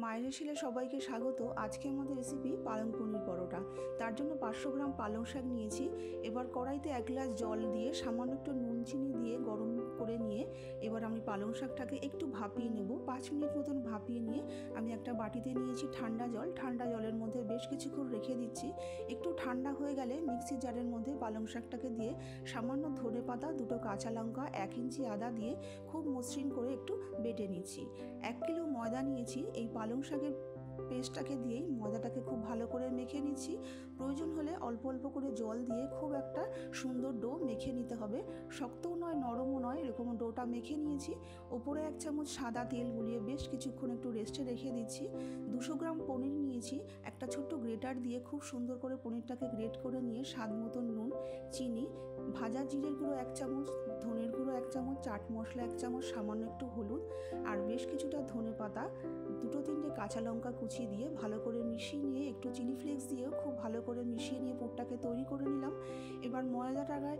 মায়ের হেসেলে সবাইকে স্বাগত। আজকে আমাদের রেসিপি পালং পনির পরোটা। তার জন্য 500 গ্রাম পালং শাক নিয়েছি। এবার কড়াইতে 1 গ্লাস জল দিয়ে সামান্য একটু নুন চিনি দিয়ে গরম করে নিয়ে এবার আমি পালং শাকটাকে একটু ভাপিয়ে নেব। 5 মিনিট মতন ভাপিয়ে নিয়ে আমি একটা বাটিতে নিয়েছি ঠান্ডা জল। ঠান্ডা জলের মধ্যে বেশ কিছুক্ষণ রেখে দিচ্ছি। একটু ঠান্ডা হয়ে গেলে মিক্সি জারের মধ্যে পালং শাকটাকে দিয়ে সামান্য ধনেপাতা, 2টো কাঁচা লঙ্কা, 1 ইঞ্চি আদা দিয়ে খুব মসৃণ করে একটু বেটে নিচ্ছি। 1 কিলো ময়দা নিয়েছি। এই পালং শাকের পেস্টটাকে দিয়েই ময়দাটাকে খুব ভালো করে মেখে নিচ্ছি। প্রয়োজন হলে অল্প অল্প করে জল দিয়ে খুব একটা সুন্দর ডো মেখে নিতে হবে। শক্তও নয় নরমও নয়, এরকম ডোটা মেখে নিয়েছি। ওপরে 1 চামচ সাদা তেল গুলিয়ে বেশ কিছুক্ষণ একটু রেস্টে রেখে দিচ্ছি। 200 গ্রাম পনির নিয়েছি। একটা ছোট্ট গ্রেটার দিয়ে খুব সুন্দর করে পনিরটাকে গ্রেট করে নিয়ে স্বাদ মতন নুন, চিনি, ভাজা জিরের গুঁড়ো 1 চামচ, ধনের গুঁড়ো 1 চামচ, চাট মশলা 1 চামচ, সামান্য একটু হলুদ আর বেশ কিছুটা ধনেপাতা, 2-3টে কাঁচা লঙ্কা কুচি দিয়ে ভালো করে মিশিয়ে নিয়ে একটু চিলি ফ্লেক্স দিয়েও খুব ভালো করে মিশিয়ে নিয়ে পুরটাকে তৈরি করে নিলাম। এবার ময়দাটাকে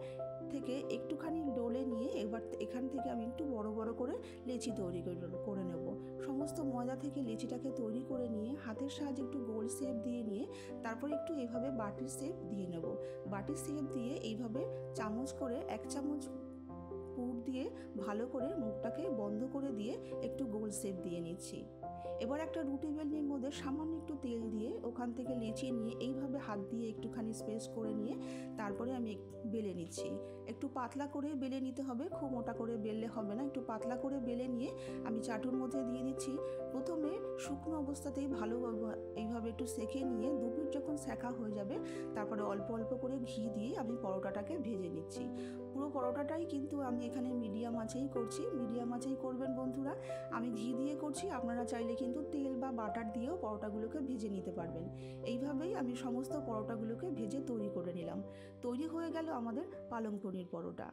থেকে একটুখানি ডলে নিয়ে এবার এখান থেকে আমি একটু বড় বড় করে লেচি তৈরি করে নেব। সমস্ত ময়দা থেকে লেচিটাকে তৈরি করে নিয়ে হাতের সাহায্যে একটু গোল শেপ দিয়ে নিয়ে তারপর একটু এইভাবে বাটির শেপ দিয়ে নেব। বাটির শেপ দিয়ে এইভাবে চামচ করে 1 চামচ পুর দিয়ে ভালো করে মুখটাকে বন্ধ করে দিয়ে একটু গোল শেপ দিয়ে নিচ্ছি। এবার একটা রুটি বেলনির মধ্যে সামান্য একটু তেল দিয়ে ওখান থেকে লেচি নিয়ে এইভাবে হাত দিয়ে একটুখানি স্পেস করে নিয়ে তারপরে আমি বেলে নিচ্ছি। একটু পাতলা করে বেলে নিতে হবে, খুব মোটা করে বেললে হবে না। একটু পাতলা করে বেলে নিয়ে আমি চাটুর মধ্যে দিয়ে দিচ্ছি। প্রথমে শুকনো অবস্থাতেই ভালোভাবে এইভাবে একটু সেঁকে নিয়ে 2 পিঠ যখন সেঁকা হয়ে যাবে তারপরে অল্প অল্প করে ঘি দিয়ে আমি পরোটাটাকে ভেজে নিচ্ছি। পুরো পরোটাটাই কিন্তু আমি এখানে মিডিয়াম আঁচেই করছি। মিডিয়াম আঁচেই করবেন বন্ধুরা। আমি ঘি দিয়ে করছি, আপনারা চাইলে কিন্তু তেল বা বাটার দিয়েও পরোটাগুলোকে ভেজে নিতে পারবেন। এইভাবেই আমি সমস্ত পরোটাগুলোকে ভেজে তৈরি করে নিলাম। তৈরি হয়ে গেল আমাদের পালং পনির পরোটা।